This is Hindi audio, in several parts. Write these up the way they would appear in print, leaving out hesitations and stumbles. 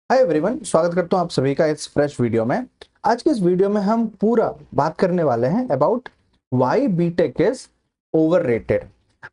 हाय एवरीवन, स्वागत करता हूं आप सभी का इस फ्रेश वीडियो में। आज के इस वीडियो में हम पूरा बात करने वाले हैं about why BTech is overrated.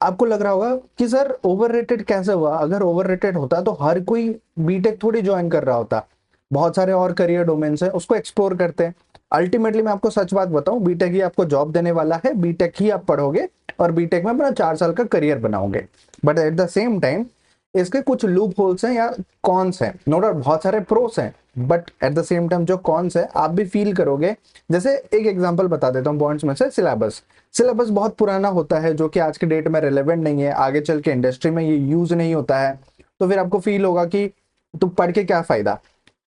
आपको लग रहा होगा कि सर ओवररेटेड कैसे हुआ? अगर ओवररेटेड होता तो हर कोई बीटेक थोड़ी ज्वाइन कर रहा होता। बहुत सारे और करियर डोमेन्स हैं, उसको एक्सप्लोर करते हैं। अल्टीमेटली मैं आपको सच बात बताऊं, बीटेक ही आपको जॉब देने वाला है, बीटेक ही आप पढ़ोगे और बीटेक में अपना 4 साल का करियर बनाओगे। But at the same time इसके कुछ लूप होल्स हैं या कॉन्स हैं। नो डाउट बहुत सारे प्रोस हैं, but at the same time जो कॉन्स है आप भी फील करोगे। जैसे एक एग्जांपल बता देता हूँ पॉइंट्स में से। सिलेबस सिलेबस बहुत पुराना होता है जो कि आज के डेट में रिलेवेंट नहीं है, आगे चल के इंडस्ट्री में ये यूज नहीं होता है। तो फिर आपको फील होगा कि तुम पढ़ के क्या फायदा।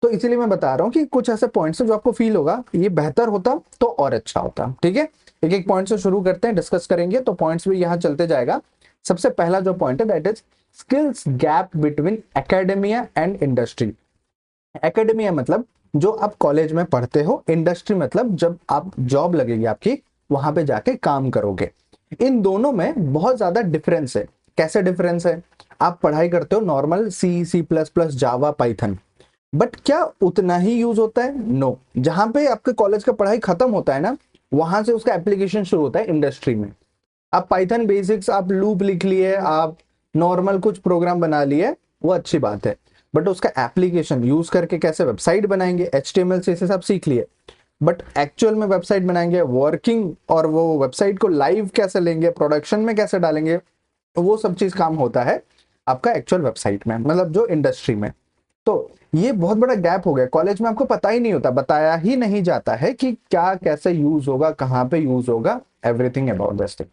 तो इसीलिए मैं बता रहा हूँ कि कुछ ऐसे पॉइंट्स हैं जो आपको फील होगा ये बेहतर होता तो और अच्छा होता। ठीक है, एक एक पॉइंट से शुरू करते हैं, डिस्कस करेंगे तो पॉइंट्स भी यहाँ चलते जाएगा। सबसे पहला जो पॉइंट है that is skills gap between academia and industry. Academia मतलब जो आप कॉलेज में पढ़ते हो, इंडस्ट्री मतलब जब आप जॉब लगेगी आपकी, वहां पे जाके काम करोगे। इन दोनों में बहुत ज्यादा डिफरेंस है। कैसे डिफरेंस है? आप पढ़ाई करते हो normal C plus plus Java Python, but क्या उतना ही यूज होता है? नो। जहां पे आपके कॉलेज का पढ़ाई खत्म होता है ना, वहां से उसका एप्लीकेशन शुरू होता है इंडस्ट्री में। आप पाइथन बेसिक्स, आप लूप लिख लिए, आप नॉर्मल कुछ प्रोग्राम बना लिए, वो अच्छी बात है। बट उसका एप्लीकेशन यूज करके कैसे वेबसाइट बनाएंगे, एचटीएमएल से सब सीख लिए, बट एक्चुअल में वेबसाइट बनाएंगे, वर्किंग और वो वेबसाइट को लाइव कैसे लेंगे, प्रोडक्शन में कैसे डालेंगे, वो सब चीज काम होता है आपका एक्चुअल वेबसाइट में, मतलब जो इंडस्ट्री में। तो ये बहुत बड़ा गैप हो गया। कॉलेज में आपको पता ही नहीं होता, बताया ही नहीं जाता है कि क्या कैसे यूज होगा, कहाँ पे यूज होगा, everything about this thing.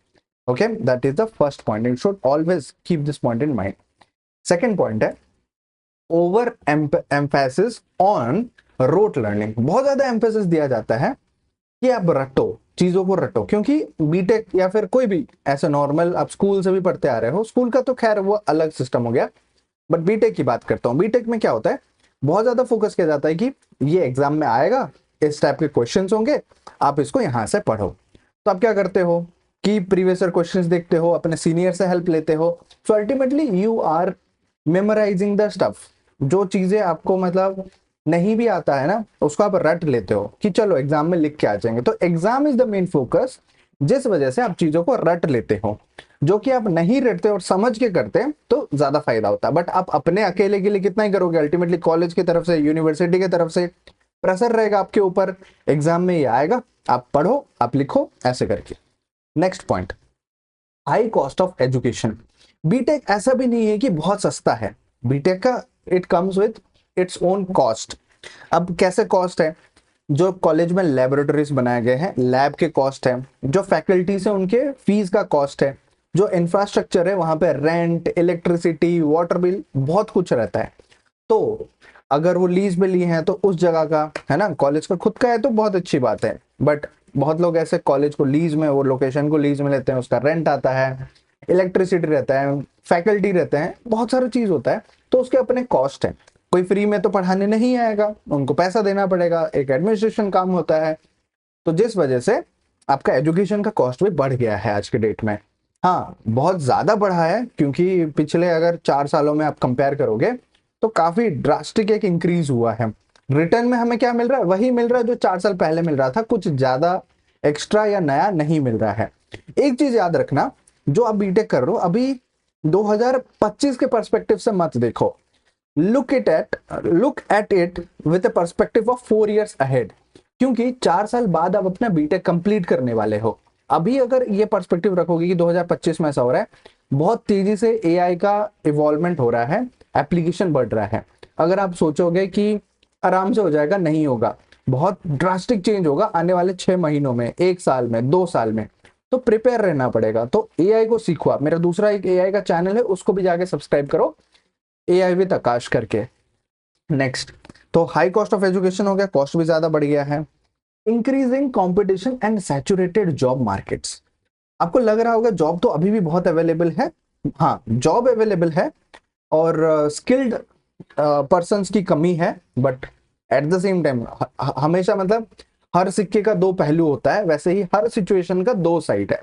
Okay, that is the first point. You should always keep this point in mind. Second point है over emphasis on rote learning। बहुत ज्यादा emphasis दिया जाता है कि आप रटो, चीजों को रटो। क्योंकि बीटेक या फिर कोई भी ऐसे नॉर्मल आप स्कूल से भी पढ़ते आ रहे हो, स्कूल का तो खैर वो अलग सिस्टम हो गया, बट बीटेक की बात करता हूँ। बीटेक में क्या होता है, बहुत ज्यादा फोकस किया जाता है कि ये एग्जाम में आएगा, इस टाइप के क्वेश्चंस होंगे, आप इसको यहां से पढ़ो। तो आप क्या करते हो कि प्रीवियस ईयर क्वेश्चंस देखते हो, अपने सीनियर से हेल्प लेते हो। So ultimately you are memorising the stuff. जो चीजें आपको मतलब नहीं भी आता है ना, उसको आप रट लेते हो कि चलो एग्जाम में लिख के आ जाएंगे। तो exam is the main focus, जिस वजह से आप चीजों को रट लेते हो। जो कि आप नहीं रटते और समझ के करते तो ज्यादा फायदा होता है। बट आप अपने अकेले के लिए कितना ही करोगे? अल्टीमेटली कॉलेज की तरफ से, यूनिवर्सिटी की तरफ से प्रेशर रहेगा आपके ऊपर, एग्जाम में ये आएगा, आप पढ़ो, आप लिखो, ऐसे करके। Next point, high cost of education. BTech ऐसा भी नहीं है कि बहुत सस्ता है। बीटेक का it comes with its own cost. अब कैसे कॉस्ट है? जो कॉलेज में लेबोरेटरीज बनाए गए हैं, लैब के कॉस्ट है। जो फैकल्टीज है उनके फीस का कॉस्ट है। जो इंफ्रास्ट्रक्चर है वहां पे रेंट, इलेक्ट्रिसिटी, वाटर बिल, बहुत कुछ रहता है। तो अगर वो लीज में लिए हैं तो उस जगह का है ना, कॉलेज का खुद का है तो बहुत अच्छी बात है। बट बहुत लोग ऐसे कॉलेज को लीज में, वो लोकेशन को लीज में लेते हैं, उसका रेंट आता है, इलेक्ट्रिसिटी रहता है, फैकल्टी रहते हैं, बहुत सारा चीज होता है। तो उसके अपने कॉस्ट है। कोई फ्री में तो पढ़ाने नहीं आएगा, उनको पैसा देना पड़ेगा, एक एडमिनिस्ट्रेशन काम होता है। तो जिस वजह से आपका एजुकेशन का कॉस्ट भी बढ़ गया है आज के डेट में। हाँ, बहुत ज्यादा बढ़ा है, क्योंकि पिछले अगर 4 सालों में आप कंपेयर करोगे तो काफी ड्रास्टिक एक इंक्रीज हुआ है। रिटर्न में हमें क्या मिल रहा है? वही मिल रहा है जो 4 साल पहले मिल रहा था, कुछ ज्यादा एक्स्ट्रा या नया नहीं मिल रहा है। एक चीज याद रखना, जो आप बीटेक कर रहे हो अभी 2025 के पर्सपेक्टिव से मत देखो। Look at it with a perspective of 4 years ahead. क्योंकि 4 साल बाद आप अपना बीटेक कंप्लीट करने वाले हो। अभी अगर ये पर्सपेक्टिव रखोगे कि 2025 में ऐसा हो रहा है, बहुत तेजी से एआई का इवॉल्वमेंट हो रहा है, एप्लीकेशन बढ़ रहा है। अगर आप सोचोगे कि आराम से हो जाएगा, नहीं होगा। बहुत ड्रास्टिक चेंज होगा आने वाले 6 महीनों में, 1 साल में, 2 साल में। तो प्रिपेयर रहना पड़ेगा। तो एआई को सीखो आप। मेरा दूसरा एक एआई का चैनल है, उसको भी जाके सब्सक्राइब करो, एआई विद आकाश करके। नेक्स्ट, तो हाई कॉस्ट ऑफ एजुकेशन हो गया, कॉस्ट भी ज्यादा बढ़ गया है। Increasing competition and saturated job markets. आपको लग रहा होगा जॉब तो अभी भी बहुत अवेलेबल है। हाँ, जॉब अवेलेबल है और स्किल्ड पर्सन्स की कमी है। But at the same time हमेशा मतलब हर सिक्के का दो पहलू होता है, वैसे ही हर सिचुएशन का दो साइड है।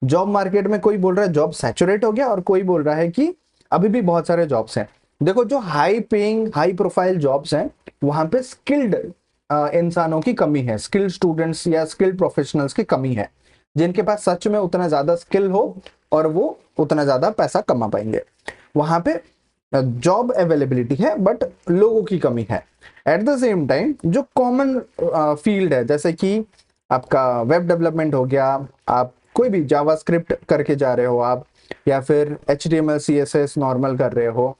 जॉब मार्केट में कोई बोल रहा है जॉब सैचुरेट हो गया, और कोई बोल रहा है कि अभी भी बहुत सारे जॉब्स हैं। देखो जो high paying high profile jobs हैं वहां पे स्किल्ड इंसानों की कमी है, स्किल्ड स्टूडेंट्स या स्किल्ड प्रोफेशनल्स की कमी है, जिनके पास सच में उतना ज्यादा स्किल हो और वो उतना ज्यादा पैसा कमा पाएंगे। वहां पे जॉब अवेलेबिलिटी है बट लोगों की कमी है। एट द सेम टाइम जो कॉमन फील्ड है, जैसे कि आपका वेब डेवलपमेंट हो गया, आप कोई भी जावास्क्रिप्ट करके जा रहे हो आप, या फिर HTML CSS नॉर्मल कर रहे हो,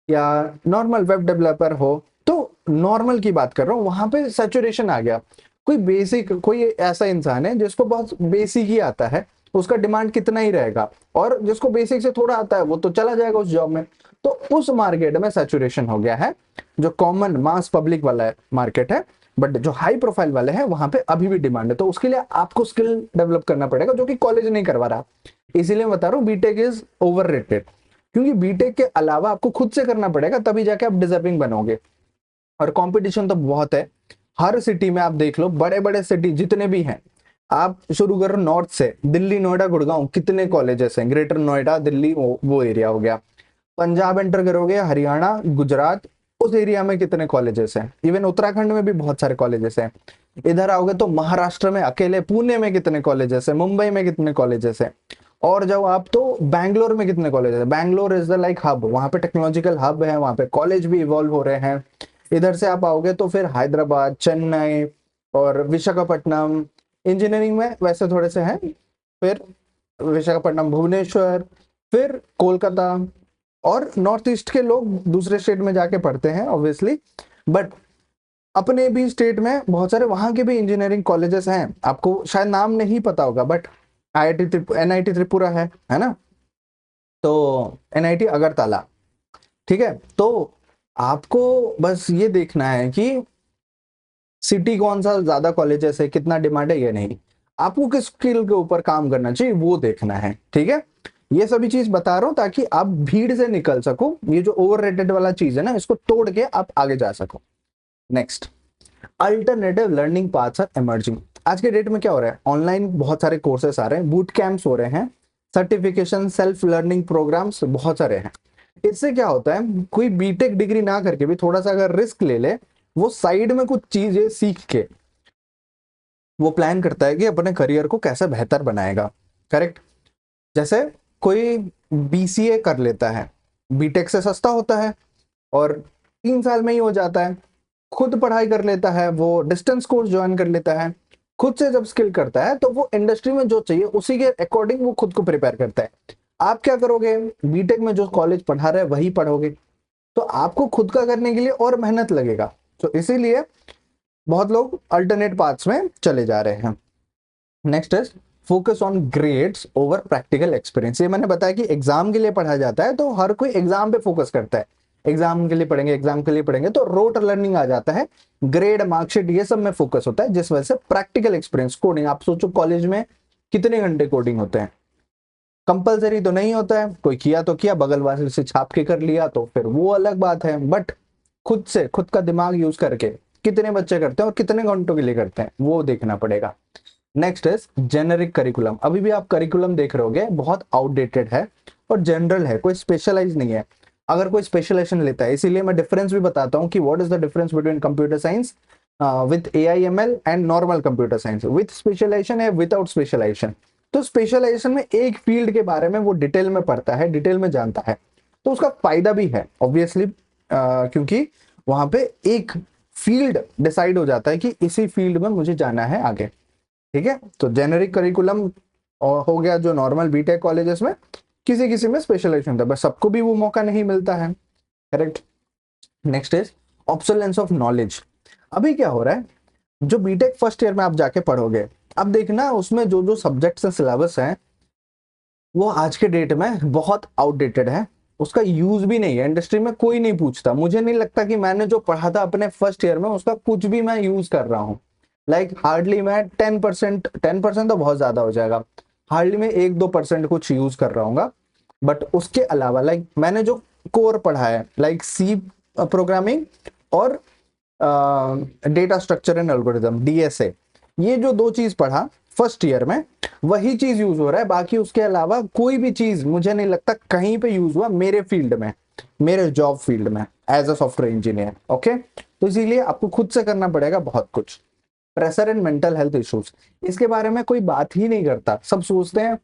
या नॉर्मल वेब डेवलपर हो, तो नॉर्मल की बात कर रहा हूँ, वहां पे सैचुरेशन आ गया। कोई बेसिक, कोई ऐसा इंसान है जिसको बहुत बेसिक ही आता है, उसका डिमांड कितना ही रहेगा, और जिसको बेसिक से थोड़ा आता है वो तो चला जाएगा उस जॉब में। तो उस मार्केट में सैचुरेशन हो गया है, जो कॉमन मास पब्लिक वाला मार्केट है। बट जो हाई प्रोफाइल वाले हैं वहां पे अभी भी डिमांड है, तो उसके लिए आपको स्किल डेवलप करना पड़ेगा, जो कि कॉलेज नहीं करवा रहा। इसीलिए मैं बता रहा हूँ बीटेक इज ओवररेटेड, क्योंकि बीटेक के अलावा आपको खुद से करना पड़ेगा, तभी जाके आप डिजर्विंग बनोगे। और कंपटीशन तो बहुत है, हर सिटी में आप देख लो, बड़े बड़े सिटी जितने भी हैं, आप शुरू करो नॉर्थ से, दिल्ली नोएडा गुड़गांव, कितने कॉलेजेस हैं, ग्रेटर नोएडा दिल्ली वो एरिया हो गया। पंजाब एंटर करोगे, हरियाणा गुजरात, उस एरिया में कितने कॉलेजेस हैं, इवन उत्तराखंड में भी बहुत सारे कॉलेजेस हैं। इधर आओगे तो महाराष्ट्र में अकेले पुणे में कितने कॉलेजेस हैं, मुंबई में कितने कॉलेजेस हैं, और जब आप तो बैंगलोर में कितने कॉलेज है। Bangalore is the like hub, वहां पे टेक्नोलॉजिकल हब है, वहां पे कॉलेज भी इवॉल्व हो रहे हैं। इधर से आप आओगे तो फिर हैदराबाद, चेन्नई और विशाखापट्टनम, इंजीनियरिंग में वैसे थोड़े से हैं, फिर विशाखापट्टनम, भुवनेश्वर, फिर कोलकाता। और नॉर्थ ईस्ट के लोग दूसरे स्टेट में जाके पढ़ते हैं ऑब्वियसली, बट अपने भी स्टेट में बहुत सारे वहां के भी इंजीनियरिंग कॉलेजेस हैं, आपको शायद नाम नहीं पता होगा, बट NIT त्रिपुरा है ना, तो NIT अगरतला, ठीक है। तो आपको बस ये देखना है कि सिटी कौन सा ज्यादा कॉलेजेस है, कितना डिमांड है, ये नहीं, आपको किस स्किल के ऊपर काम करना चाहिए वो देखना है, ठीक है। ये सभी चीज बता रहा हूं ताकि आप भीड़ से निकल सको, ये जो ओवररेटेड वाला चीज है ना, इसको तोड़ के आप आगे जा सको। Next, alternative learning paths are emerging. आज के डेट में क्या हो रहा है, ऑनलाइन बहुत सारे कोर्सेस आ रहे हैं, बूट कैंप्स हो रहे हैं, सर्टिफिकेशन सेल्फ लर्निंग प्रोग्राम्स बहुत सारे हैं। इससे क्या होता है, कोई बीटेक डिग्री ना करके भी थोड़ा सा अगर रिस्क ले ले, वो साइड में कुछ चीजें सीख के वो प्लान करता है कि अपने करियर को कैसे बेहतर बनाएगा। करेक्ट। जैसे कोई BCA कर लेता है, बीटेक से सस्ता होता है और 3 साल में ही हो जाता है, खुद पढ़ाई कर लेता है, वो डिस्टेंस कोर्स ज्वाइन कर लेता है, खुद से जब स्किल करता है तो वो इंडस्ट्री में जो चाहिए उसी के अकॉर्डिंग वो खुद को प्रिपेयर करता है। आप क्या करोगे, बीटेक में जो कॉलेज पढ़ा रहे वही पढ़ोगे, तो आपको खुद का करने के लिए और मेहनत लगेगा। तो इसीलिए बहुत लोग अल्टरनेट पाथ्स में चले जा रहे हैं। Next is focus on grades over practical experience. ये मैंने बताया कि एग्जाम के लिए पढ़ा जाता है, तो हर कोई एग्जाम पे फोकस करता है, एग्जाम के लिए पढ़ेंगे, एग्जाम के लिए पढ़ेंगे, तो रोट लर्निंग आ जाता है, ग्रेड मार्कशीट ये सब में फोकस होता है, जिस वजह से प्रैक्टिकल एक्सपीरियंस, कोडिंग, आप सोचो कॉलेज में कितने घंटे कोडिंग होते हैं, कंपलसरी तो नहीं होता है, कोई किया तो किया, बगल वाले से छाप के कर लिया तो फिर वो अलग बात है, बट खुद से, खुद का दिमाग यूज करके कितने बच्चे करते हैं और कितने घंटों के लिए करते हैं वो देखना पड़ेगा। Next is generic curriculum. अभी भी आप करिकुलम देख रहे होगे, बहुत आउटडेटेड है और जनरल है, कोई स्पेशलाइज नहीं है। अगर कोई स्पेशलाइजेशन लेता है, इसीलिए मैं डिफरेंस भी बताता हूँ कि what is the difference between computer science with AI/ML and normal computer science, with specialisation है विदाउट स्पेशलाइजेशन। तो स्पेशलाइजेशन में एक फील्ड के बारे में वो डिटेल में पढ़ता है, डिटेल में जानता है, तो उसका फायदा भी है ऑब्वियसली, क्योंकि वहां पे एक फील्ड डिसाइड हो जाता है कि इसी फील्ड में मुझे जाना है आगे, ठीक है। तो जेनरिक करिकुलम हो गया जो नॉर्मल बीटेक कॉलेजेस में, किसी किसी में स्पेशलाइजेशन होता है, बस सबको भी वो मौका नहीं मिलता है। Correct. Next is obsolescence of knowledge. अभी क्या हो रहा है, जो बीटेक फर्स्ट ईयर में आप जाके पढ़ोगे, अब देखना उसमें जो जो सब्जेक्ट्स हैं, सिलेबस है, वो आज के डेट में बहुत आउटडेटेड है, उसका यूज भी नहीं है, इंडस्ट्री में कोई नहीं पूछता। मुझे नहीं लगता कि मैंने जो पढ़ा था अपने फर्स्ट ईयर में उसका कुछ भी मैं यूज कर रहा हूँ। लाइक हार्डली मैं 10%, 10% तो बहुत ज्यादा हो जाएगा, हार्डली मैं 1-2% कुछ यूज कर रहा हूँ। बट उसके अलावा लाइक मैंने जो कोर पढ़ा है, लाइक C प्रोग्रामिंग और data structure and algorithm, DSA, ये जो 2 चीज पढ़ा फर्स्ट ईयर में, वही चीज यूज हो रहा है। बाकी उसके अलावा कोई भी चीज मुझे नहीं लगता कहीं पे यूज हुआ मेरे फील्ड में। मेरे जॉब फील्ड में as a software engineer. Okay, तो इसीलिए आपको खुद से करना पड़ेगा बहुत कुछ। Pressure and mental health issues, इसके बारे में कोई बात ही नहीं करता। सब सोचते हैं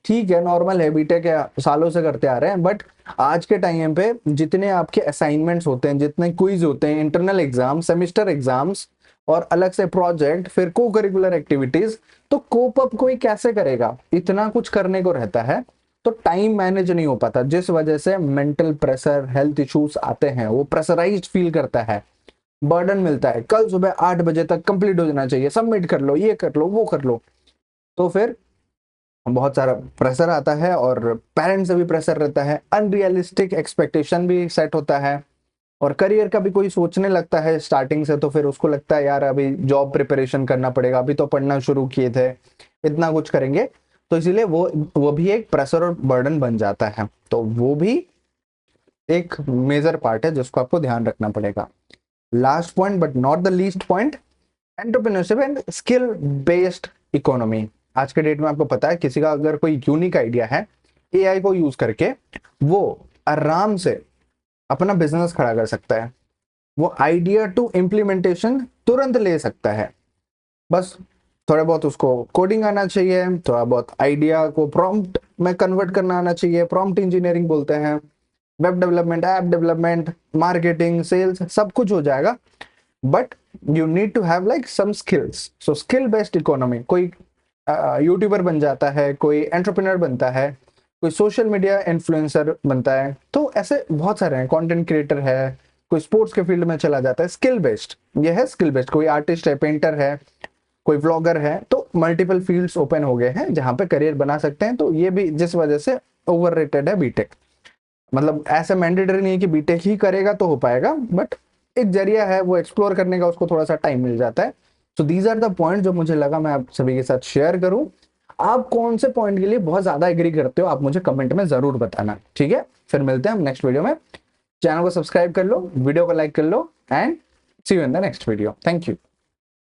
ठीक है नॉर्मल है, बीटेक सालों से करते आ रहे हैं, बट आज के टाइम पे जितने आपके असाइनमेंट्स होते हैं, जितने क्विज होते हैं, इंटरनल एग्जाम, सेमेस्टर एग्जाम्स और अलग से प्रोजेक्ट, फिर को करिकुलर एक्टिविटीज, तो कोप अप कोई कैसे करेगा? इतना कुछ करने को रहता है तो टाइम मैनेज नहीं हो पाता, जिस वजह से मेंटल प्रेशर, हेल्थ इश्यूज आते हैं। वो प्रेशराइज्ड फील करता है, बर्डन मिलता है, कल सुबह 8 बजे तक कंप्लीट हो जाना चाहिए, सबमिट कर लो, ये कर लो, वो कर लो। तो फिर बहुत सारा प्रेशर आता है और पेरेंट्स से भी प्रेशर रहता है, अनरियलिस्टिक एक्सपेक्टेशन भी सेट होता है, और करियर का भी कोई सोचने लगता है स्टार्टिंग से, तो फिर उसको लगता है यार अभी जॉब प्रिपरेशन करना पड़ेगा, अभी तो पढ़ना शुरू किए थे, इतना कुछ करेंगे। तो इसीलिए वो भी एक प्रेशर और बर्डन बन जाता है। तो वो भी एक मेजर पार्ट है जिसको आपको ध्यान रखना पड़ेगा। Last point but not the least point, entrepreneurship and skill based economy. आज के डेट में आपको पता है किसी का अगर कोई यूनिक आइडिया है, एआई को यूज करके वो आराम से अपना बिजनेस खड़ा कर सकता है। वो आइडिया टू इम्प्लीमेंटेशन तुरंत ले सकता है। बस थोड़ा बहुत उसको कोडिंग आना चाहिए, थोड़ा बहुत आइडिया को प्रॉम्प्ट में कन्वर्ट करना आना चाहिए, प्रॉम्प्ट इंजीनियरिंग बोलते हैं, web development, app development, marketing, sales, सब कुछ हो जाएगा। But you need to have like some skills. So skill based economy, कोई यूट्यूबर बन जाता है, कोई एंटरप्रेन्योर बनता है, कोई सोशल मीडिया इन्फ्लुएंसर बनता है, तो ऐसे बहुत सारे हैं, कंटेंट क्रिएटर है, कोई स्पोर्ट्स के फील्ड में चला जाता है। स्किल बेस्ड, ये है स्किल बेस्ड। कोई आर्टिस्ट है, पेंटर है, कोई व्लॉगर है, तो मल्टीपल फील्ड्स ओपन हो गए हैं जहां पे करियर बना सकते हैं। तो ये भी जिस वजह से ओवररेटेड है बीटेक। मतलब ऐसा मैंडेटरी नहीं है कि बीटेक ही करेगा तो हो पाएगा, बट एक जरिया है वो एक्सप्लोर करने का, उसको थोड़ा सा टाइम मिल जाता है। So these are the point जो मुझे लगा मैं आप सभी के साथ शेयर करूं। आप कौन से पॉइंट के लिए बहुत ज्यादा एग्री करते हो, आप मुझे कमेंट में जरूर बताना, ठीक है? फिर मिलते हैं हम नेक्स्ट वीडियो में। चैनल को सब्सक्राइब कर लो, वीडियो को लाइक कर लो, and see you in the next video. Thank you.